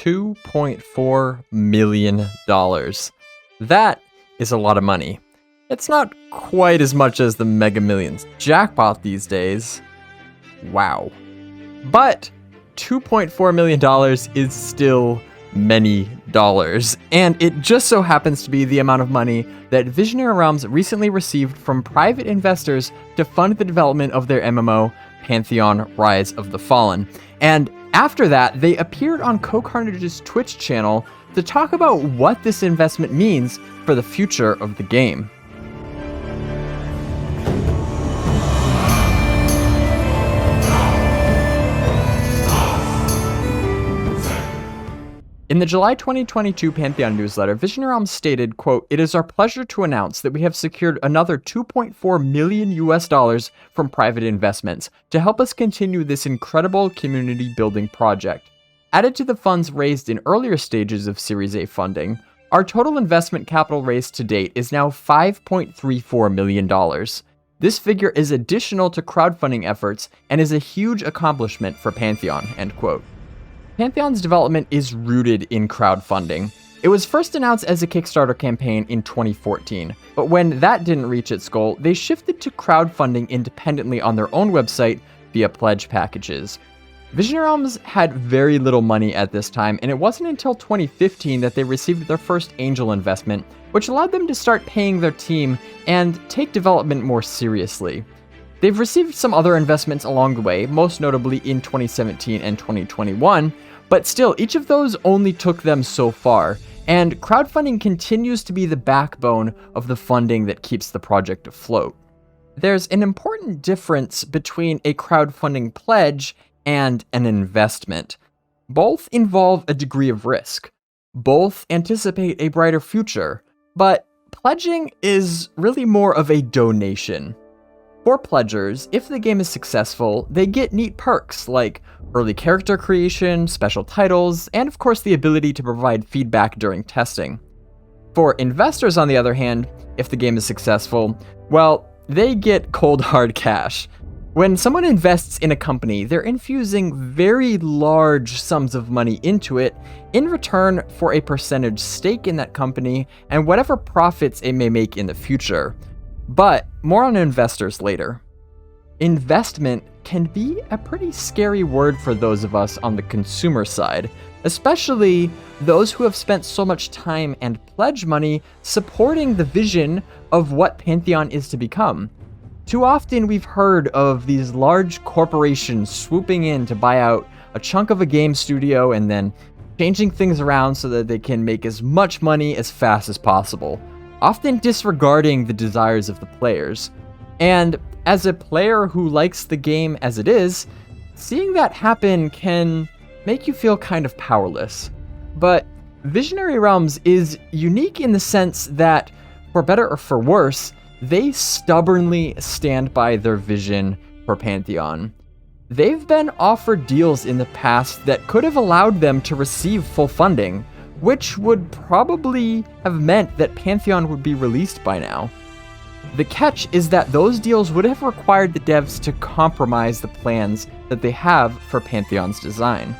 $2.4 million. That is a lot of money. It's not quite as much as the Mega Millions jackpot these days. Wow. But $2.4 million is still many dollars, and it just so happens to be the amount of money that Visionary Realms recently received from private investors to fund the development of their MMO, Pantheon: Rise of the Fallen. And after that, they appeared on CohhCarnage's Twitch channel to talk about what this investment means for the future of the game. In the July 2022 Pantheon newsletter, Visionary Realms stated, quote, "It is our pleasure to announce that we have secured another $2.4 million from private investments to help us continue this incredible community building project. Added to the funds raised in earlier stages of Series A funding, our total investment capital raised to date is now $5.34 million. This figure is additional to crowdfunding efforts and is a huge accomplishment for Pantheon," end quote. Pantheon's development is rooted in crowdfunding. It was first announced as a Kickstarter campaign in 2014, but when that didn't reach its goal, they shifted to crowdfunding independently on their own website via pledge packages. Visionary Realms had very little money at this time, and it wasn't until 2015 that they received their first angel investment, which allowed them to start paying their team and take development more seriously. They've received some other investments along the way, most notably in 2017 and 2021, but still, each of those only took them so far, and crowdfunding continues to be the backbone of the funding that keeps the project afloat. There's an important difference between a crowdfunding pledge and an investment. Both involve a degree of risk. Both anticipate a brighter future, but pledging is really more of a donation. For pledgers, if the game is successful, they get neat perks like early character creation, special titles, and of course the ability to provide feedback during testing. For investors, on the other hand, if the game is successful, well, they get cold hard cash. When someone invests in a company, they're infusing very large sums of money into it in return for a percentage stake in that company and whatever profits it may make in the future. But more on investors later. Investment can be a pretty scary word for those of us on the consumer side, especially those who have spent so much time and pledge money supporting the vision of what Pantheon is to become. Too often we've heard of these large corporations swooping in to buy out a chunk of a game studio and then changing things around so that they can make as much money as fast as possible, often disregarding the desires of the players. And as a player who likes the game as it is, seeing that happen can make you feel kind of powerless. But Visionary Realms is unique in the sense that, for better or for worse, they stubbornly stand by their vision for Pantheon. They've been offered deals in the past that could have allowed them to receive full funding, which would probably have meant that Pantheon would be released by now. The catch is that those deals would have required the devs to compromise the plans that they have for Pantheon's design.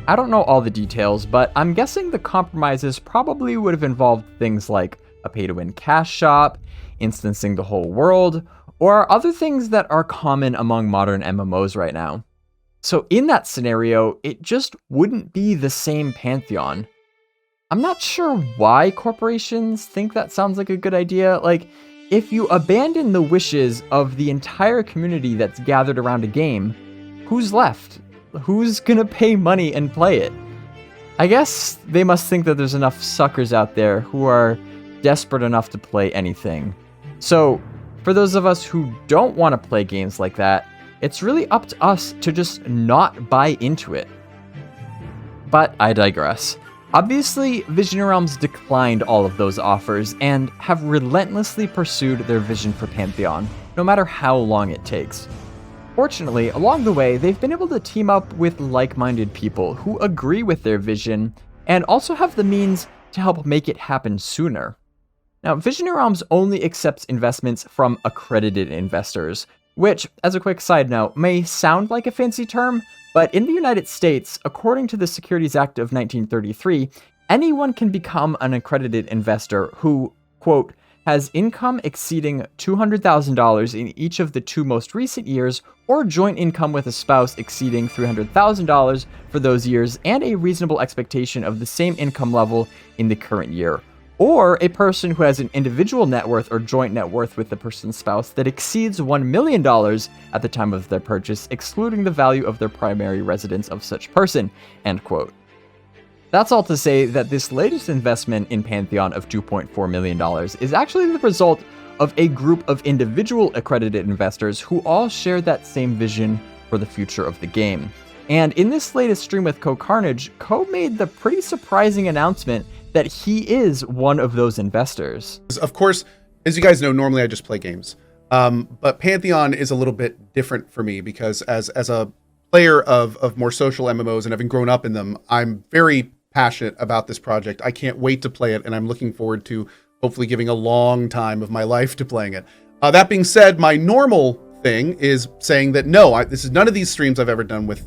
I don't know all the details, but I'm guessing the compromises probably would have involved things like a pay-to-win cash shop, instancing the whole world, or other things that are common among modern MMOs right now. So in that scenario, it just wouldn't be the same Pantheon. I'm not sure why corporations think that sounds like a good idea. Like, if you abandon the wishes of the entire community that's gathered around a game, who's left? Who's gonna pay money and play it? I guess they must think that there's enough suckers out there who are desperate enough to play anything. So, for those of us who don't want to play games like that, it's really up to us to just not buy into it. But I digress. Obviously, Visionary Realms declined all of those offers and have relentlessly pursued their vision for Pantheon, no matter how long it takes. Fortunately, along the way, they've been able to team up with like-minded people who agree with their vision and also have the means to help make it happen sooner. Now, Visionary Realms only accepts investments from accredited investors, which, as a quick side note, may sound like a fancy term, But in the United States, according to the Securities Act of 1933, anyone can become an accredited investor who, quote, has income exceeding $200,000 in each of the 2 most recent years, or joint income with a spouse exceeding $300,000 for those years, and a reasonable expectation of the same income level in the current year. Or a person who has an individual net worth or joint net worth with the person's spouse that exceeds $1 million at the time of their purchase, excluding the value of their primary residence of such person, end quote. That's all to say that this latest investment in Pantheon of $2.4 million is actually the result of a group of individual accredited investors who all share that same vision for the future of the game. And in this latest stream with CohhCarnage, Cohh made the pretty surprising announcement that he is one of those investors. Of course, as you guys know, normally I just play games. But Pantheon is a little bit different for me because as a player of more social MMOs and having grown up in them, I'm very passionate about this project. I can't wait to play it, and I'm looking forward to hopefully giving a long time of my life to playing it. That being said, my normal thing is saying that no, this is none of these streams I've ever done with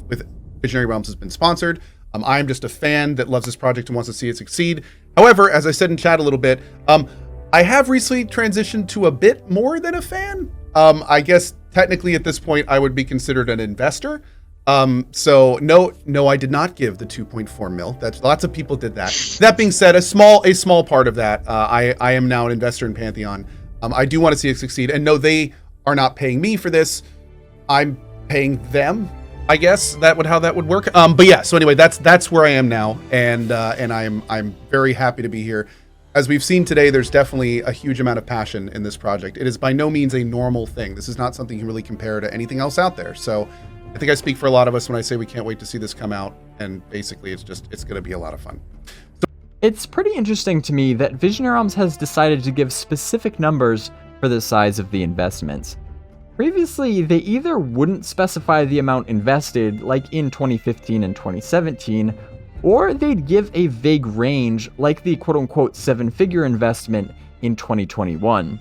Visionary Realms has been sponsored. I'm just a fan that loves this project and wants to see it succeed. However, as I said in chat a little bit, I have recently transitioned to a bit more than a fan. I guess technically at this point I would be considered an investor. So no, I did not give the 2.4 mil. That's lots of people did that. That being said, a small part of that, I am now an investor in Pantheon. I do want to see it succeed, and no, they are not paying me for this. I'm paying them, I guess how that would work. But yeah, so anyway, that's where I am now, and I'm very happy to be here. As we've seen today, there's definitely a huge amount of passion in this project. It is by no means a normal thing. This is not something you really compare to anything else out there. So I think I speak for a lot of us when I say we can't wait to see this come out, and basically it's going to be a lot of fun. It's pretty interesting to me that Visionary Realms has decided to give specific numbers for the size of the investments. Previously, they either wouldn't specify the amount invested, like in 2015 and 2017, or they'd give a vague range, like the quote-unquote 7-figure investment in 2021.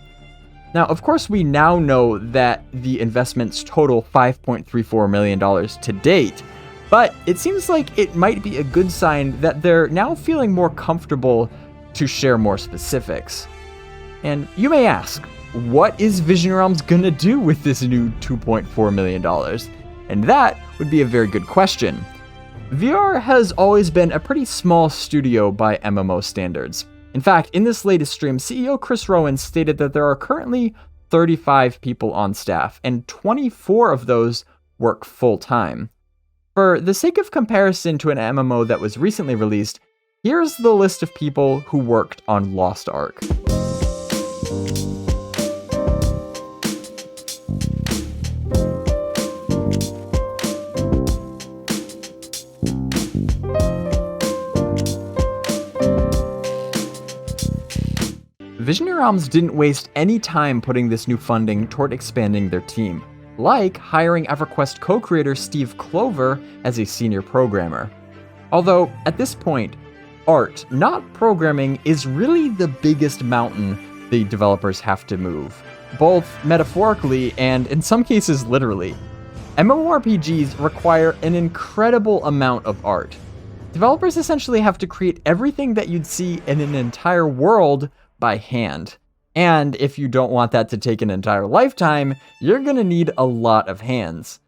Now, of course, we now know that the investments total $5.34 million to date, but it seems like it might be a good sign that they're now feeling more comfortable to share more specifics. And you may ask, what is Visionary Realms gonna do with this new $2.4 million? And that would be a very good question. VR has always been a pretty small studio by MMO standards. In fact, in this latest stream, CEO Chris Rowan stated that there are currently 35 people on staff, and 24 of those work full-time. For the sake of comparison to an MMO that was recently released, here's the list of people who worked on Lost Ark. Visionary Realms didn't waste any time putting this new funding toward expanding their team, like hiring EverQuest co-creator Steve Clover as a senior programmer. Although, at this point, art, not programming, is really the biggest mountain the developers have to move, both metaphorically and, in some cases, literally. MMORPGs require an incredible amount of art. Developers essentially have to create everything that you'd see in an entire world by hand. And if you don't want that to take an entire lifetime, you're gonna need a lot of hands.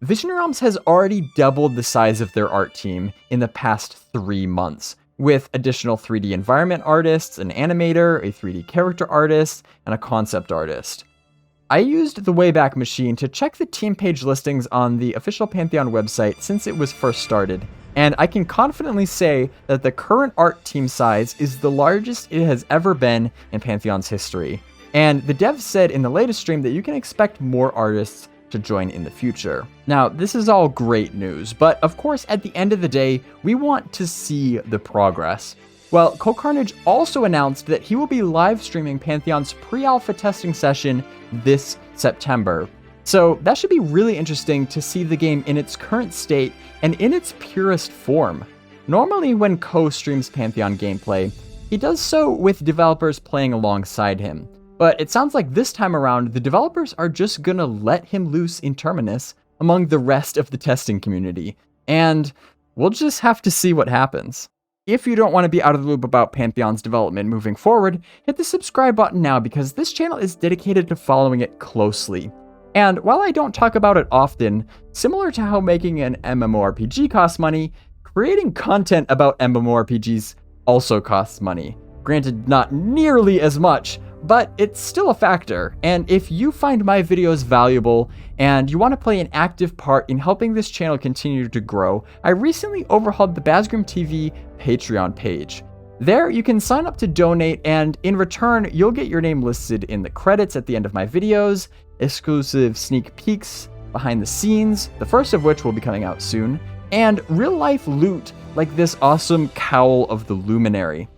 Visionary Realms has already doubled the size of their art team in the past 3 months, with additional 3D environment artists, an animator, a 3D character artist, and a concept artist. I used the Wayback Machine to check the team page listings on the official Pantheon website since it was first started, and I can confidently say that the current art team size is the largest it has ever been in Pantheon's history. And the devs said in the latest stream that you can expect more artists to join in the future. Now, this is all great news, but of course, at the end of the day, we want to see the progress. Well, CohhCarnage also announced that he will be live streaming Pantheon's pre-alpha testing session this September. So that should be really interesting to see the game in its current state and in its purest form. Normally when Cohh streams Pantheon gameplay, he does so with developers playing alongside him. But it sounds like this time around, the developers are just gonna let him loose in Terminus among the rest of the testing community. and we'll just have to see what happens. If you don't want to be out of the loop about Pantheon's development moving forward, hit the subscribe button now because this channel is dedicated to following it closely. And while I don't talk about it often, similar to how making an MMORPG costs money, creating content about MMORPGs also costs money. Granted, not nearly as much, but it's still a factor. And if you find my videos valuable and you want to play an active part in helping this channel continue to grow, I recently overhauled the BazgrimTV Patreon page. There, you can sign up to donate, and in return, you'll get your name listed in the credits at the end of my videos, exclusive sneak peeks behind the scenes, the first of which will be coming out soon, and real-life loot like this awesome Cowl of the Luminary.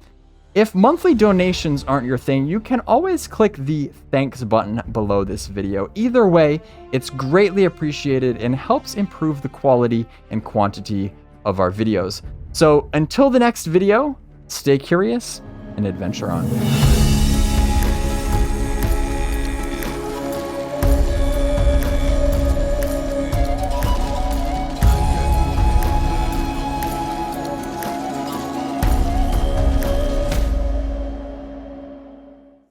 If monthly donations aren't your thing, you can always click the thanks button below this video. Either way, it's greatly appreciated and helps improve the quality and quantity of our videos. So until the next video, stay curious and adventure on.